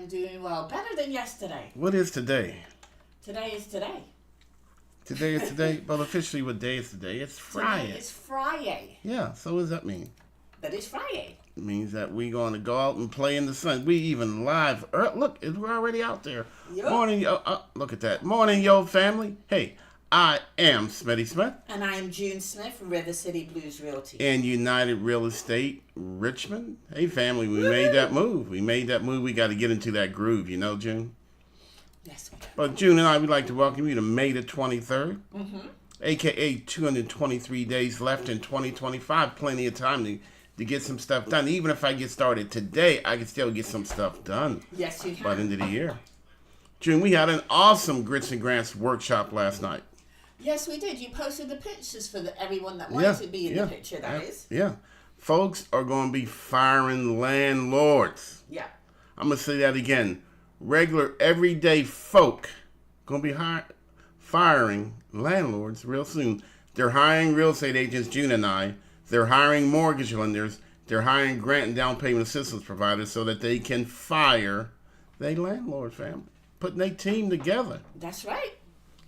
doing well. Better than yesterday. What is today? Today is today. Today is today? Well, officially, what day is today? It's Friday. Today is Friday. Yeah, so what does that mean? That is Friday. It means that we're going to go out and play in the sun. We even live. Look, we're already out there. Yep. Morning, look at that. Morning, yo, family. Hey, I am Smitty Smith. And I am June Smith, River City Blues Realty. And United Real Estate, Richmond. Hey, family, we made that move. We got to get into that groove, you know, June? Yes, we do. But June and I would like to welcome you to May the 23rd. A.K.A. 223 days left in 2025. Plenty of time to get some stuff done. Even if I get started today, I can still get some stuff done. Yes, you can. By the end of the year. June, we had an awesome Grits and Grants workshop last night. Yes, we did. You posted the pictures for everyone that wanted to be in the picture, that is. Yeah. Folks are going to be firing landlords. Yeah. I'm going to say that again. Regular, everyday folk going to be firing landlords real soon. They're hiring real estate agents, June and I. They're hiring mortgage lenders. They're hiring grant and down payment assistance providers so that they can fire their landlord family. Putting their team together. That's right.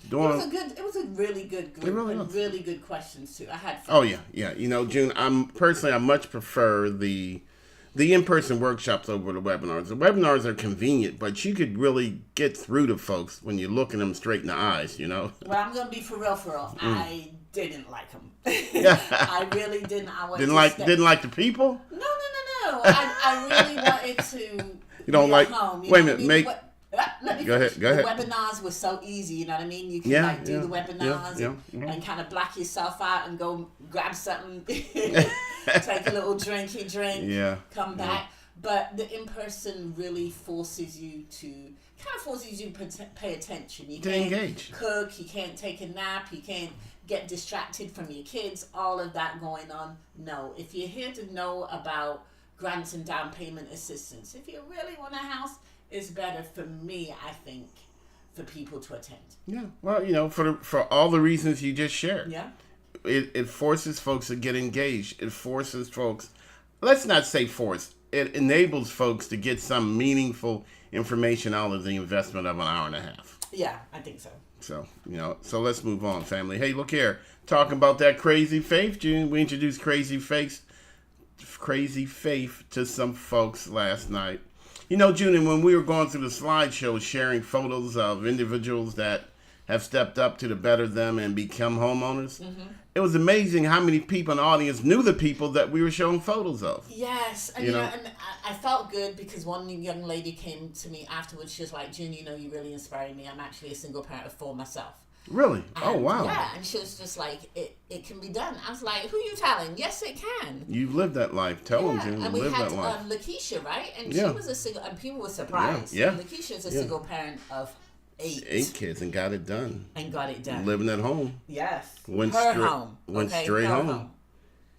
It was a really good group. It really and was. really good questions too. I had fun. Oh yeah. You know, June, I much prefer the in-person workshops over the webinars. The webinars are convenient, but you could really get through to folks when you're looking them straight in the eyes, you know? Well, I'm going to be for real. I didn't like them. I really didn't. Didn't like the people? No. I really wanted to You don't like... home. Wait a minute, Go ahead. The webinars were so easy, you know what I mean? You can do the webinars and kind of black yourself out and go grab something, take a little drink, come back. But the in-person really forces you to pay attention. You can't engage. Cook, you can't take a nap, you can't get distracted from your kids, all of that going on. No, if you're here to know about grants and down payment assistance, if you really want a house, it's better for me, I think, for people to attend. Yeah, well, you know, for all the reasons you just shared. Yeah. It forces folks to get engaged. It forces folks, let's not say force, it enables folks to get some meaningful information out of the investment of an hour and a half. Yeah, I think so. So, you know, let's move on, family. Hey, look here. Talking about that crazy faith, June, we introduced crazy faith to some folks last night. You know, June, and when we were going through the slideshow sharing photos of individuals that have stepped up to better them and become homeowners, it was amazing how many people in the audience knew the people that we were showing photos of. Yes. And, and I felt good because one young lady came to me afterwards. She was like, June, you really inspired me. I'm actually a single parent of 4 myself. Really? And, wow. Yeah, and she was just like, it can be done. I was like, who you telling? Yes, it can. You've lived that life. Tell them, June. And we had Lakeisha, right? And she was a single, and people were surprised. Yeah. Lakeisha is a single parent of 8. 8 kids and got it done. Living at home. Yes. Went straight home.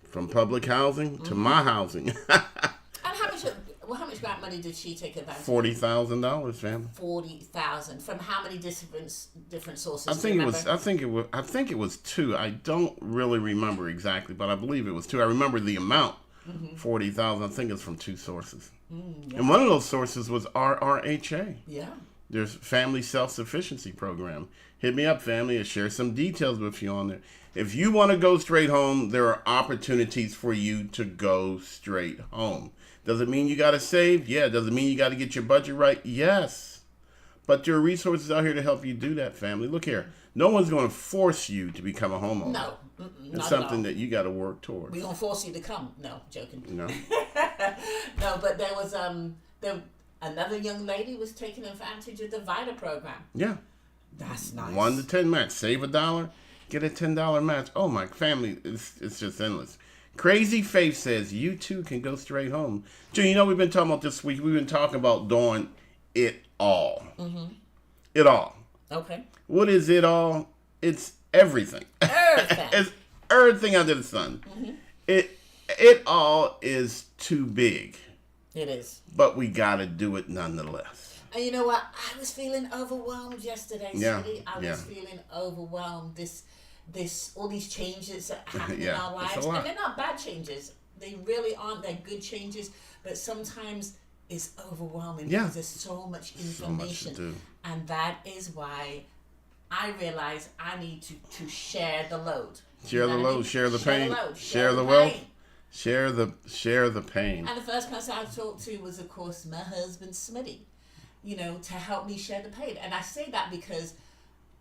From public housing to my housing. And how much grant money did she take advantage of? $40,000, fam. $40,000 from how many different sources? I think it was 2. I don't really remember exactly, but I believe it was 2. I remember the amount, 40,000. I think it's from 2 sources, and one of those sources was RRHA. Yeah. There's Family Self-Sufficiency Program. Hit me up, family, and share some details with you on there. If you want to go straight home, there are opportunities for you to go straight home. Does it mean you got to save? Yeah. Does it mean you got to get your budget right? Yes. But there are resources out here to help you do that, family. Look here. No one's going to force you to become a homeowner. No. It's something that you got to work towards. We're going to force you to come. No, joking. No. No, but there was another young lady was taking advantage of the VITA program. Yeah. That's nice. 1 to 10 match. Save $1, get a $10 match. Oh, my family, it's just endless. Crazy Faith says, you too can go straight home. June, we've been talking about this week. We've been talking about doing it all. It all. Okay. What is it all? It's everything. Everything. It's everything under the sun. It all is too big. It is. But we got to do it nonetheless. And you know what? I was feeling overwhelmed yesterday, Smitty. I was feeling overwhelmed. All these changes that happen in our lives. And they're not bad changes. They really aren't. They're good changes. But sometimes is overwhelming because there's so much information. So much to do. And that is why I realize I need to share the load. Share the load, share the pain, share the wealth, share the pain. And the first person I talked to was, of course, my husband, Smitty, to help me share the pain. And I say that because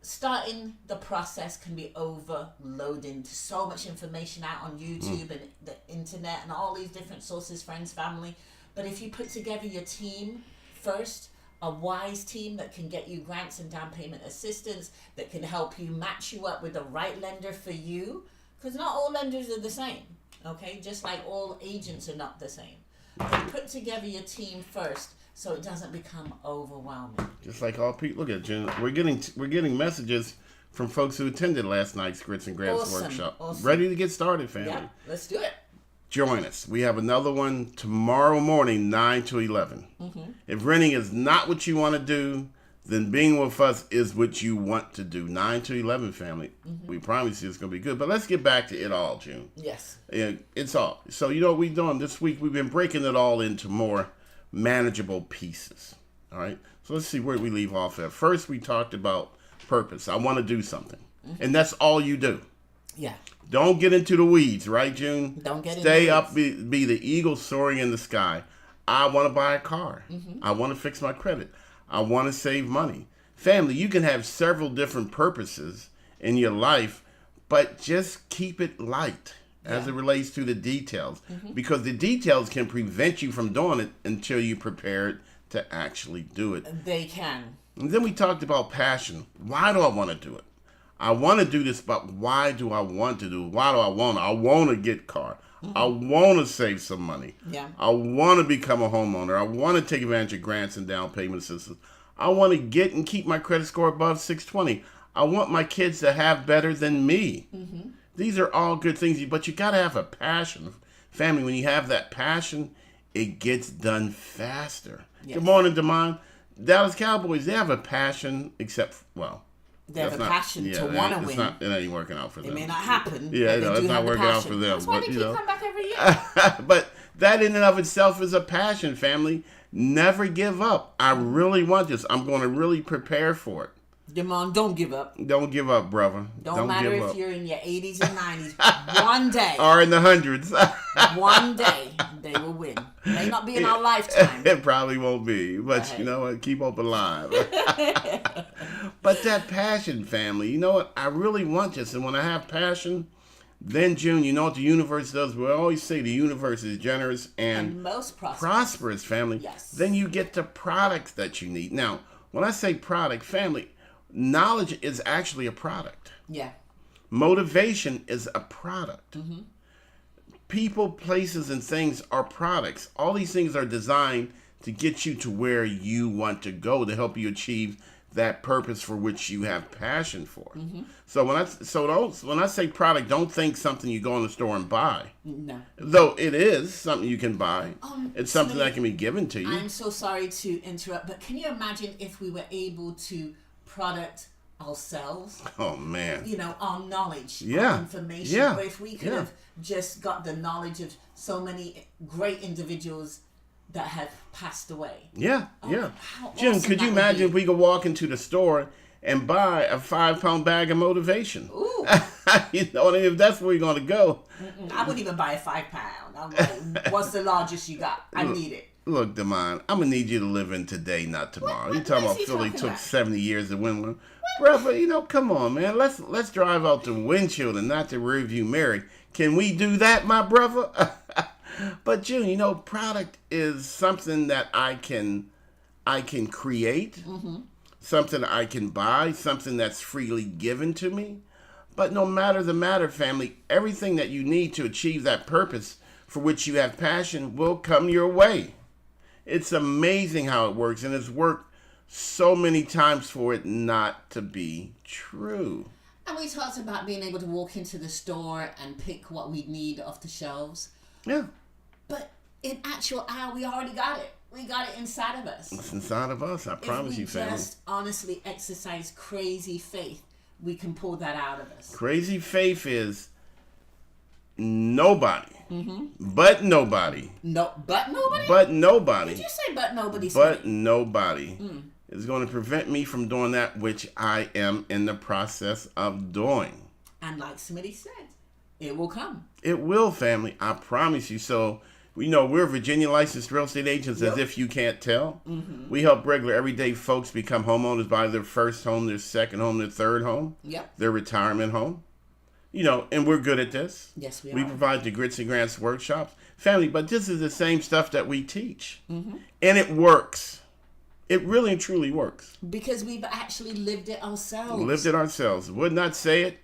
starting the process can be overloading to so much information out on YouTube and the internet and all these different sources, friends, family. But if you put together your team first, a wise team that can get you grants and down payment assistance, that can help you match you up with the right lender for you, because not all lenders are the same, okay? Just like all agents are not the same. But put together your team first so it doesn't become overwhelming. Just like all people. Look at Jen. We're getting messages from folks who attended last night's Grits and Grabs workshop. Awesome. Ready to get started, family. Yeah, let's do it. Join us. We have another one tomorrow morning, 9 to 11. If renting is not what you want to do, then being with us is what you want to do. 9 to 11, family. We promise you it's going to be good. But let's get back to it all, June. Yes. It's all. So you know what we've done this week? We've been breaking it all into more manageable pieces. All right? So let's see where we leave off at. First, we talked about purpose. I want to do something. And that's all you do. Yeah. Don't get into the weeds, right, June? Don't get Stay up, be the eagle soaring in the sky. I want to buy a car. I want to fix my credit. I want to save money. Family, you can have several different purposes in your life, but just keep it light as it relates to the details, because the details can prevent you from doing it until you're prepared to actually do it. They can. And then we talked about passion. Why do I want to do it? I want to do this, but why do I want to do it? Why do I want to? I want to get a car. I want to save some money. Yeah. I want to become a homeowner. I want to take advantage of grants and down payment assistance. I want to get and keep my credit score above 620. I want my kids to have better than me. These are all good things, but you got to have a passion. Family, when you have that passion, it gets done faster. Yes. Good morning, Damon. Dallas Cowboys, they have a passion, except, well, they have a passion to want to win. It ain't working out for them. It may not happen. Yeah, it's not working out for them. That's why they keep coming back every year. But that in and of itself is a passion, family. Never give up. I really want this. I'm going to really prepare for it. Demond, don't give up. Don't give up, brother. Don't matter if you're in your 80s and 90s. One day. Or in the hundreds. One day, they will win. It may not be in our lifetime. It probably won't be. But you know what? Keep hope alive. But that passion, family, you know what? I really want this. And when I have passion, then, June, you know what the universe does? We always say the universe is generous and most prosperous, family. Yes. Then you get the products that you need. Now, when I say product, family, knowledge is actually a product. Yeah. Motivation is a product. People, places, and things are products. All these things are designed to get you to where you want to go, to help you achieve that purpose for which you have passion for. So when I say product, don't think something you go in the store and buy. No. Though it is something you can buy. It's something that can be given to you. I'm so sorry to interrupt, but can you imagine if we were able to product ourselves? Oh, man. You know, our knowledge, our information. Or if we could have just got the knowledge of so many great individuals that have passed away. Yeah. Jim, awesome, could you imagine if we could walk into the store and buy a 5-pound bag of motivation? Ooh. You know what I mean? If that's where you're going to go. I wouldn't even buy a 5-pound. I'm like, what's the largest you got? I need it. Look, Damon, I'm going to need you to live in today, not tomorrow. You're talking about Philly took 70 years to win one. Brother, you know, come on, man. Let's drive out the windshield and not the rearview mirror. Can we do that, my brother? But June, you know, product is something that I can create, something I can buy, something that's freely given to me. But no matter the matter, family, everything that you need to achieve that purpose for which you have passion will come your way. It's amazing how it works, and it's worked so many times for it not to be true. And we talked about being able to walk into the store and pick what we need off the shelves. Yeah. But in actual hour, we already got it. We got it inside of us. It's inside of us. I promise you, family. If we just honestly exercise crazy faith, we can pull that out of us. Crazy faith is nobody. Mm-hmm. But nobody. No, but nobody? But nobody. Did you say but nobody? But nobody is going to prevent me from doing that which I am in the process of doing. And like Smitty said, it will come. It will, family. I promise you. So, we're Virginia licensed real estate agents, as if you can't tell. Mm-hmm. We help regular, everyday folks become homeowners, buy their first home, their second home, their third home, their retirement home. And we're good at this. Yes, we are. We provide the Grits and Grants workshops. Family, but this is the same stuff that we teach. Mm-hmm. And it works. It really and truly works. Because we've actually lived it ourselves. Would not say it.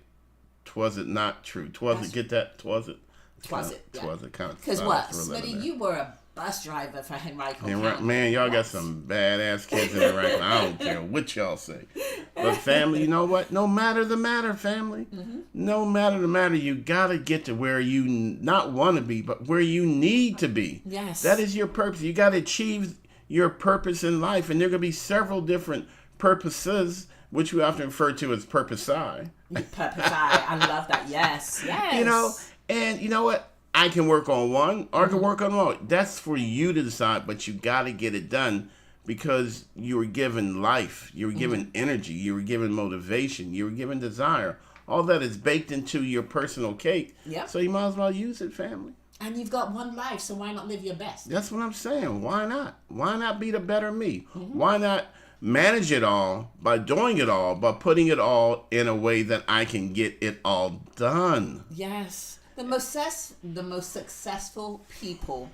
Twas it not true. Twas it, get that? Twas it? Twas it. Twas it. Because what? Smitty, you were a bus driver for Henrico County. Man, y'all got some badass kids in Henrico. I don't care what y'all say. But family, you know what? No matter the matter, family. Mm-hmm. No matter the matter, you got to get to where you not want to be, but where you need to be. Yes. That is your purpose. You got to achieve your purpose in life. And there are going to be several different purposes, which we often refer to as purpose-I. Purpose-I. I love that. Yes. Yes. And you know what? I can work on one or I can work on one. That's for you to decide, but you got to get it done because you were given life. You were given energy. You were given motivation. You were given desire. All that is baked into your personal cake. Yep. So you might as well use it, family. And you've got one life, so why not live your best? That's what I'm saying. Why not? Why not be the better me? Mm-hmm. Why not manage it all by doing it all, by putting it all in a way that I can get it all done? Yes. The most successful people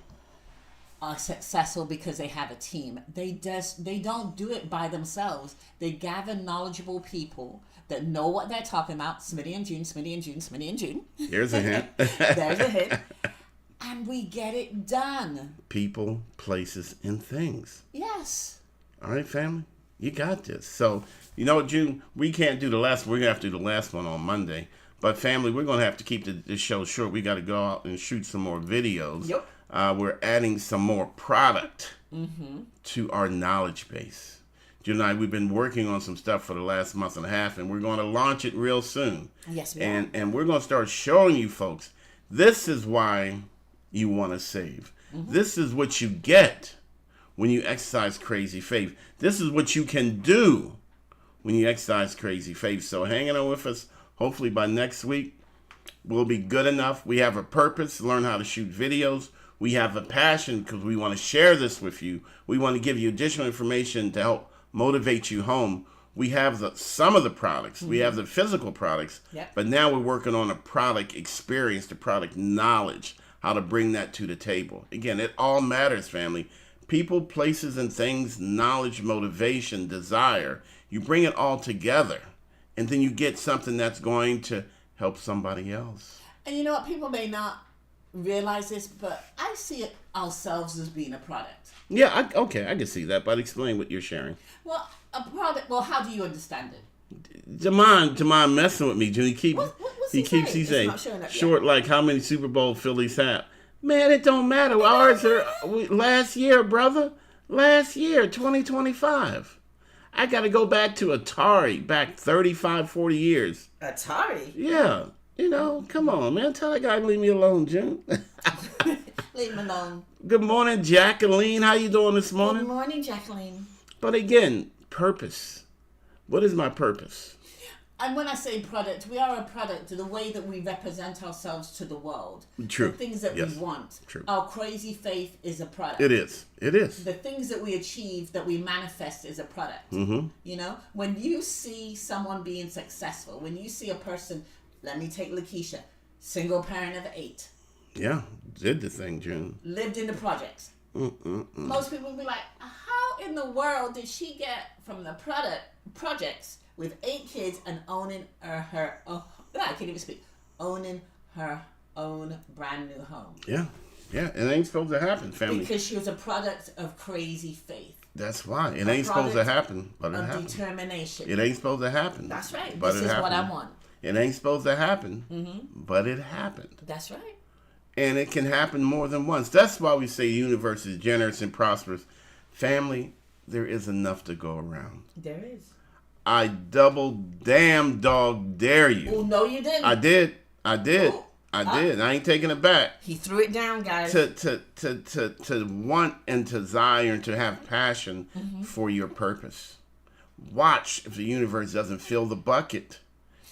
are successful because they have a team. They don't do it by themselves. They gather knowledgeable people that know what they're talking about. Smitty and June. Here's a hint. There's a hint. And we get it done. People, places, and things. Yes. All right, family. You got this. So, June, we can't do the last. We're going to have to do the last one on Monday. But family, we're going to have to keep this show short. We got to go out and shoot some more videos. Yep. We're adding some more product to our knowledge base. June and I, we've been working on some stuff for the last month and a half, and we're going to launch it real soon. Yes, we are. And we're going to start showing you folks, this is why you want to save. Mm-hmm. This is what you get when you exercise crazy faith. This is what you can do when you exercise crazy faith. So hanging on with us. Hopefully by next week, we'll be good enough. We have a purpose, learn how to shoot videos. We have a passion because we want to share this with you. We want to give you additional information to help motivate you home. We have some of the products. Mm-hmm. We have the physical products. Yep. But now we're working on a product experience, the product knowledge, how to bring that to the table. Again, it all matters, family. People, places, and things, knowledge, motivation, desire. You bring it all together. And then you get something that's going to help somebody else. And you know what? People may not realize this, but I see it ourselves as being a product. Yeah, I can see that, but explain what you're sharing. Well, a product, how do you understand it? Jamon messing with me, June. He keeps saying, short like how many Super Bowl Phillies have. Man, it don't matter. Ours are last year, brother. Last year, 2025. I got to go back to Atari, back 35, 40 years. Atari? Yeah. Come on, man. Tell that guy to leave me alone, June. Leave him alone. Good morning, Jacqueline. How you doing this morning? Good morning, Jacqueline. But again, purpose. What is my purpose? And when I say product, we are a product to the way that we represent ourselves to the world. True. The things that we want. True. Our crazy faith is a product. It is. The things that we achieve, that we manifest is a product. Mm-hmm. When you see someone being successful, when you see a person, let me take Lakeisha, single parent of 8. Yeah, did the thing, June. Lived in the projects. Most people would be like, how in the world did she get from the projects with 8 kids and owning her own, I can't even speak, owning her own brand new home? Yeah, it ain't supposed to happen, family. Because she was a product of crazy faith. That's why. It ain't supposed to happen, but it happened. Determination. It ain't supposed to happen. That's right. But this is what I want. It ain't supposed to happen, but it happened. That's right. And it can happen more than once. That's why we say the universe is generous and prosperous. Family, there is enough to go around. There is. I double damn dog dare you. Oh, no, you didn't. I did. I did. I ain't taking it back. He threw it down, guys. To want and to desire and to have passion for your purpose. Watch if the universe doesn't fill the bucket.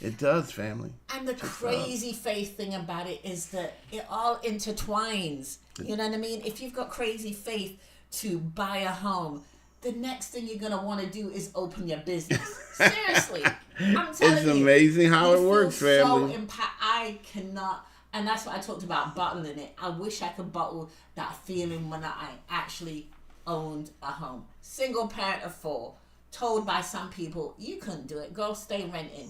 It does, family. And the crazy faith thing about it is that it all intertwines. You know what I mean? If you've got crazy faith to buy a home, the next thing you're going to want to do is open your business. Seriously. I'm telling you. It's amazing how it works, family. I cannot, and that's what I talked about, bottling it. I wish I could bottle that feeling when I actually owned a home. Single parent of 4. Told by some people, you couldn't do it. Go stay renting.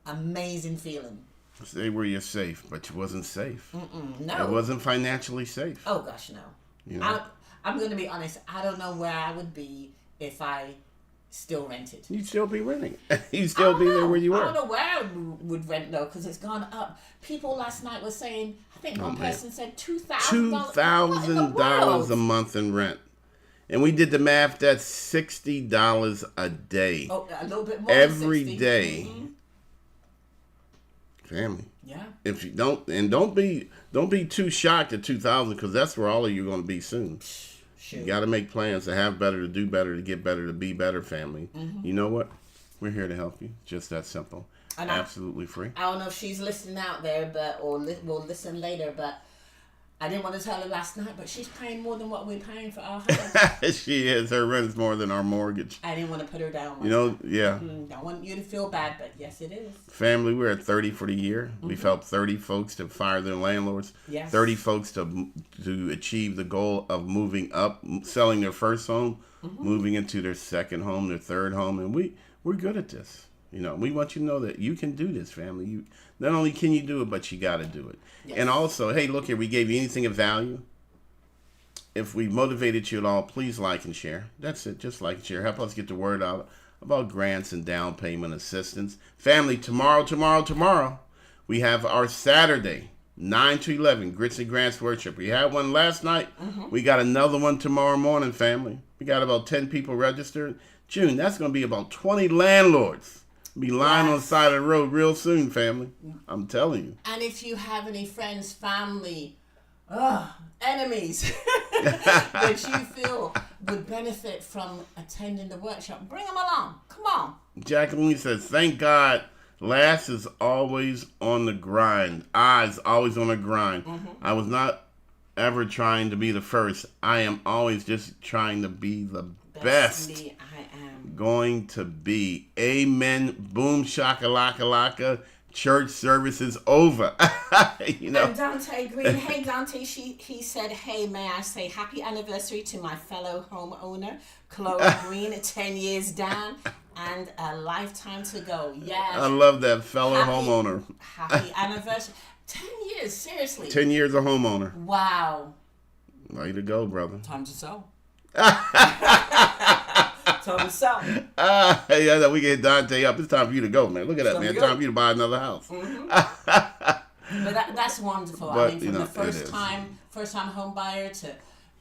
Amazing feeling. Stay where you're safe, but you wasn't safe. No. It wasn't financially safe. Oh, gosh, no. You know? I'm going to be honest. I don't know where I would be if I still rented. You'd still be renting. You'd still be there where you were. I don't know where I would rent, though, because it's gone up. People last night were saying, I think one person said $2,000. $2,000 a month in rent. And we did the math, that's $60 a day. Oh, a little bit more every day. Family. Yeah. If you don't be too shocked at 2,000, because that's where all of you are going to be soon. Sure. You got to make plans to have better, to do better, to get better, to be better, family. You know what? We're here to help you. Just that simple. And absolutely free. I don't know if she's listening out there, or we'll listen later, but I didn't want to tell her last night, but she's paying more than what we're paying for our house. She is. Her rent is more than our mortgage. I didn't want to put her down. You know, yeah. Don't want you to feel bad, but yes, it is. Family, we're at 30 for the year. We've helped 30 folks to fire their landlords. Yes. 30 folks to achieve the goal of moving up, selling their first home, moving into their second home, their third home, and we're good at this. You know, we want you to know that you can do this, family. You not only can you do it, but you got to do it. Yes. And also, hey, look here, we gave you anything of value. If we motivated you at all, please like and share. That's it. Just like and share. Help us get the word out about grants and down payment assistance. Family, tomorrow, we have our Saturday, 9 to 11, Grits and Grants Worship. We had one last night. We got another one tomorrow morning, family. We got about 10 people registered. June, that's going to be about 20 landlords. Be lying on the side of the road real soon, family. I'm telling you. And if you have any friends, family, enemies that you feel would benefit from attending the workshop, bring them along. Come on. Jacqueline says, thank God, Lass is always on the grind. Eyes always on the grind. I was not ever trying to be the first. I am always just trying to be the best. Me, I am. Going to be. Amen. Boom shakalaka laka. Church service is over. You know. And Dante Green, hey Dante, he said, hey, may I say happy anniversary to my fellow homeowner, Chloe Green, 10 years down and a lifetime to go. Yeah. I love that fellow homeowner. Happy anniversary. 10 years, seriously. 10 years a homeowner. Wow. Way to go, brother. Time to sell. Time to sell. Yeah, we get Dante up. It's time for you to go, man. Look at that, man. It's time for you to buy another house. But that's wonderful. But, I mean, from the first time home buyer to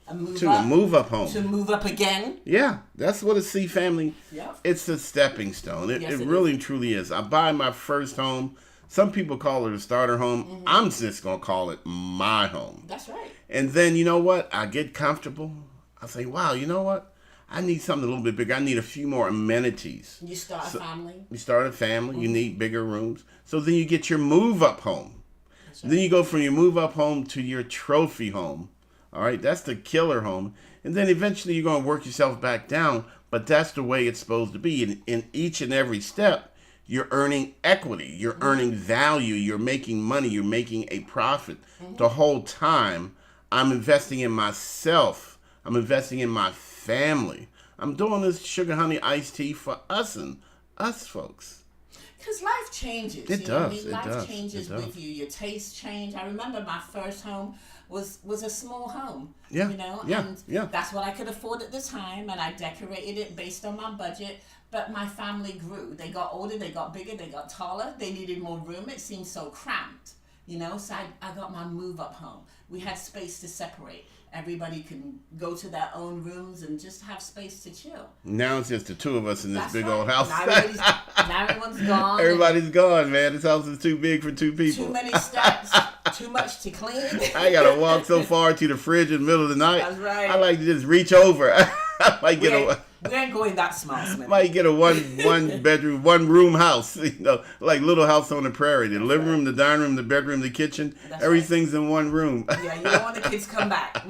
a move up home. To move up again. Yeah, that's what a C family. Yeah. It's a stepping stone. It really and truly is. I buy my first home. Some people call it a starter home. I'm just going to call it my home. That's right. And then, you know what? I get comfortable. I say, wow, you know what? I need something a little bit bigger. I need a few more amenities. You start a family. You start a family. You need bigger rooms. So then you get your move-up home. Right. Then you go from your move-up home to your trophy home. All right? That's the killer home. And then eventually you're going to work yourself back down. But that's the way it's supposed to be. In each and every step, you're earning equity. You're earning value. You're making money. You're making a profit. The whole time, I'm investing in myself. I'm investing in my family. I'm doing this sugar honey iced tea for us folks. Because life changes. It does. Life changes with you. Your tastes change. I remember my first home was a small home. Yeah. You know? Yeah. And that's what I could afford at the time, and I decorated it based on my budget. But my family grew. They got older, they got bigger, they got taller, they needed more room. It seemed so cramped. You know, so I got my move up home. We had space to separate. Everybody can go to their own rooms and just have space to chill. Now it's just the two of us in this big old house. Now everyone's gone. Everybody's gone, man. This house is too big for two people. Too many steps. Too much to clean. I gotta walk so far to the fridge in the middle of the night. That's right. I like to just reach over. I might we ain't going that small, Smith. Might get a one bedroom, 1 room house. You know, like Little House on the Prairie. The living room, the dining room, the bedroom, the kitchen. Everything's in one room. Yeah, you don't want the kids come back.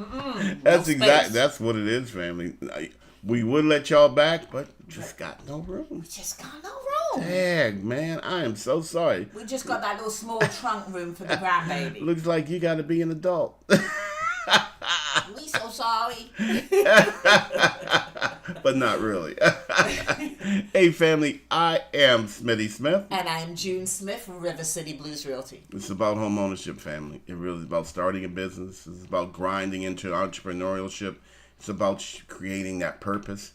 That's what it is, family. We would let y'all back, but just got no room. We just got no room. Dang, man, I am so sorry. We just got that little small trunk room for the grandbaby. Looks like you got to be an adult. We so sorry. But not really. Hey, family, I am Smitty Smith. And I'm June Smith from River City Blues Realty. It's about home ownership, family. It really is about starting a business. It's about grinding into entrepreneurship. It's about creating that purpose,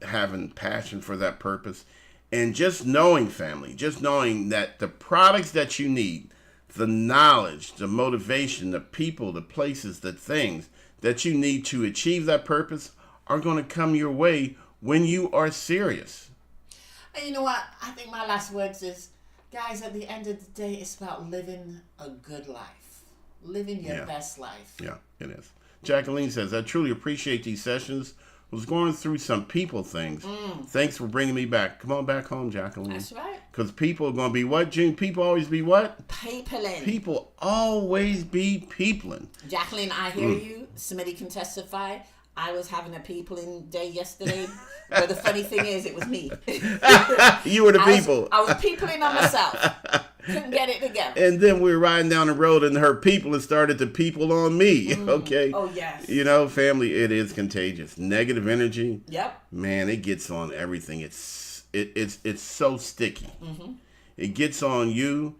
having passion for that purpose, and just knowing, family, just knowing that the products that you need, the knowledge, the motivation, the people, the places, the things that you need to achieve that purpose are going to come your way when you are serious. And you know what? I think my last words is, guys, at the end of the day, it's about living a good life. Living your best life. Yeah, it is. Jacqueline says, I truly appreciate these sessions. Was going through some people things. Thanks for bringing me back. Come on back home, Jacqueline. That's right. Because people are going to be what, June? People always be what? Peopling. People always be peopling. Jacqueline, I hear you. Somebody can testify. I was having a peopling day yesterday. But the funny thing is, it was me. You were the people. I was peopling on myself. Couldn't get it together. And then we were riding down the road and her people had started to people on me. Okay. Oh, yes. You know, family, it is contagious. Negative energy. Yep. Man, it gets on everything. It's so sticky. It gets on you.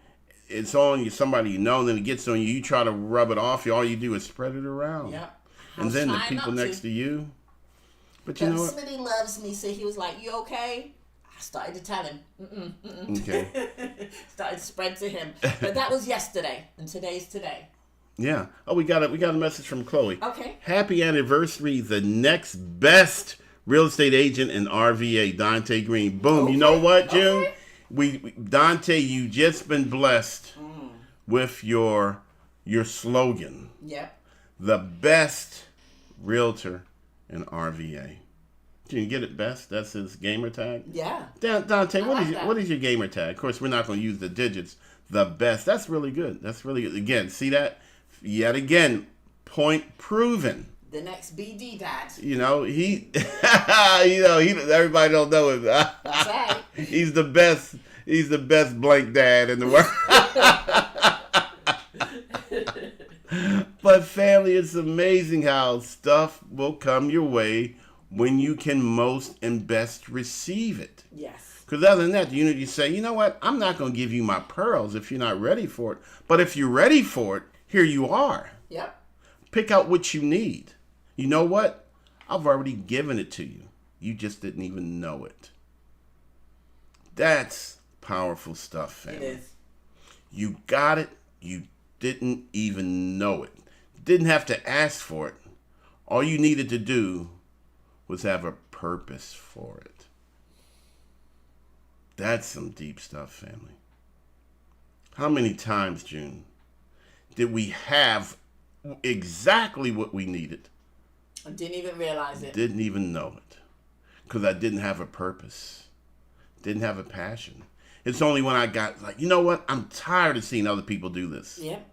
It's on you, somebody you know, and then it gets on you. You try to rub it off. All you do is spread it around. Yep. And then the people next to you. But you know what? Smitty loves me, so he was like, you okay? I started to tell him. Okay. Started to spread to him. But that was yesterday, and today's today. Yeah. Oh, we got a message from Chloe. Okay. Happy anniversary, the next best real estate agent in RVA, Dante Green. Boom. Okay. You know what, June? Okay. Dante, you just been blessed with your slogan. Yep. The best realtor in RVA. Can you get it best? That's his gamer tag? Yeah. Dante, what is your gamer tag? Of course, we're not going to use the digits. The best. That's really good. That's really good. Again, see that? Yet again, point proven. The next BD dad. You know, everybody don't know him. That's right. He's the best. He's the best blank dad in the world. But family, it's amazing how stuff will come your way when you can most and best receive it. Yes. Because other than that, you say, you know what? I'm not going to give you my pearls if you're not ready for it. But if you're ready for it, here you are. Yep. Pick out what you need. You know what? I've already given it to you. You just didn't even know it. That's powerful stuff, family. It is. You got it. You didn't even know it. Didn't have to ask for it. All you needed to do was have a purpose for it. That's some deep stuff, family. How many times, June, did we have exactly what we needed? I didn't even realize it. Didn't even know it. Because I didn't have a purpose. Didn't have a passion. It's only when I got like, you know what? I'm tired of seeing other people do this. Yep.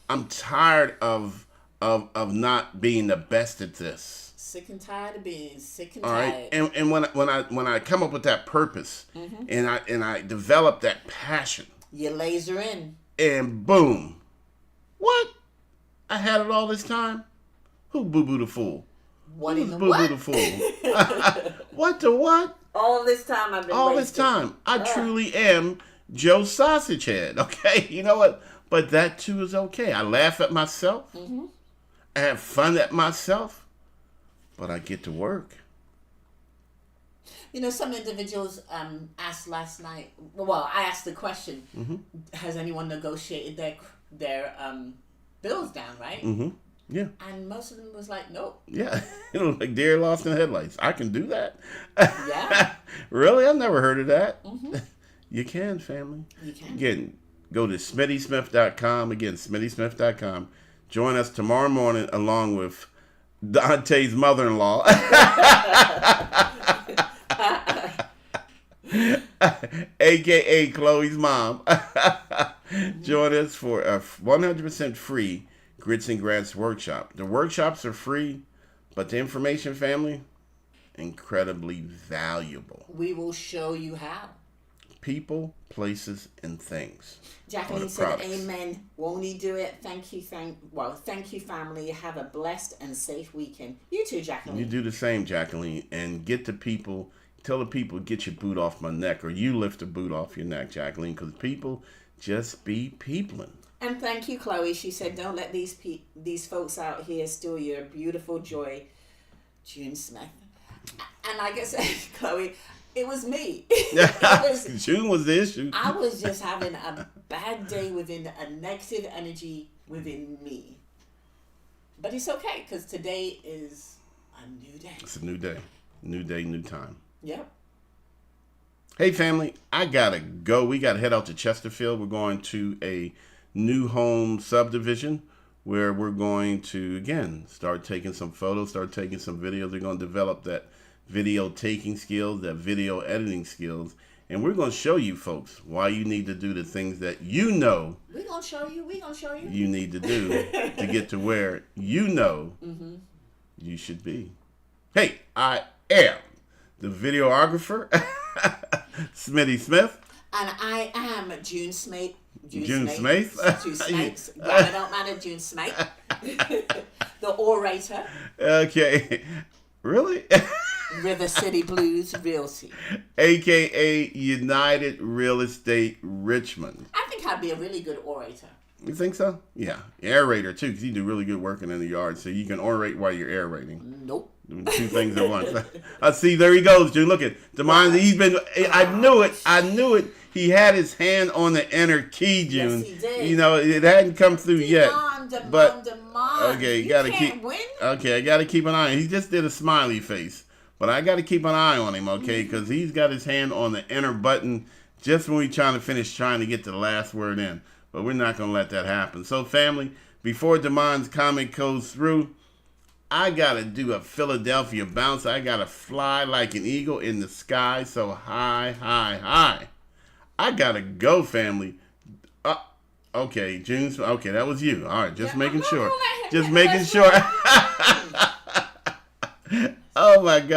I'm tired of not being the best at this. Sick and tired of being sick and all tired. Right? And when I come up with that purpose and I develop that passion. You laser in. And boom. What? I had it all this time? Who boo-boo the fool? What Who's in the boo-boo what? the fool? What the what? All this time I've been all wasted. This time. I truly am Joe Sausage Head, okay? You know what? But that too is okay. I laugh at myself. I have fun at myself. But I get to work. You know, some individuals asked last night, well, I asked the question, has anyone negotiated their bills down, right? Mm-hmm. Yeah. And most of them was like, nope. Yeah. Like deer lost in the headlights. I can do that. Yeah. Really? I've never heard of that. Mm-hmm. You can, family. You can. Again, go to SmittySmith.com. Again, SmittySmith.com. Join us tomorrow morning along with Dante's mother-in-law. AKA Chloe's mom. Join us for a 100% free Grits and Grants workshop. The workshops are free, but the information, family, incredibly valuable. We will show you how. People, places, and things. Jacqueline said, amen. Won't he do it? Thank you, family. Have a blessed and safe weekend. You too, Jacqueline. You do the same, Jacqueline, and get the people, tell the people, get your boot off my neck, or you lift the boot off your neck, Jacqueline, because people just be peopling. And thank you, Chloe. She said, don't let these folks out here steal your beautiful joy. June Smith. And like I said, Chloe, it was me. June was the issue. I was just having a bad day within a negative energy within me. But it's okay, because today is a new day. It's a new day. New day, new time. Yep. Hey, family, I gotta go. We gotta head out to Chesterfield. We're going to a new home subdivision where we're going to, again, start taking some photos, start taking some videos. We're going to develop that video taking skills, that video editing skills, and we're going to show you folks why you need to do the things that you know we're going to show you you need to do to get to where you know you should be. Hey, I am the videographer, Smitty Smith. And I am June Smith. June Smith? June Smith. Grammar don't matter, June Smith. The orator. Okay. Really? River City Blues Realty. AKA United Real Estate Richmond. I think I'd be a really good orator. You think so? Yeah. Aerator, too, because you do really good working in the yard, so you can orate while you're aerating. Nope. Doing two things at once. I see, there he goes, June. Look at Demond. He's been, I knew it. He had his hand on the inner key, June. Yes, he did. You know, it hadn't come through yet. But okay, you gotta keep. Win. Okay, I gotta keep an eye on him. He just did a smiley face, but I gotta keep an eye on him, okay? Because he's got his hand on the enter button just when we're trying to get to the last word in. But we're not gonna let that happen. So, family, before Demond's comment goes through, I gotta do a Philadelphia bounce. I gotta fly like an eagle in the sky, so high, high, high. I gotta go, family. Okay, June. Okay, that was you. All right, just making sure. Just making sure. Oh my God.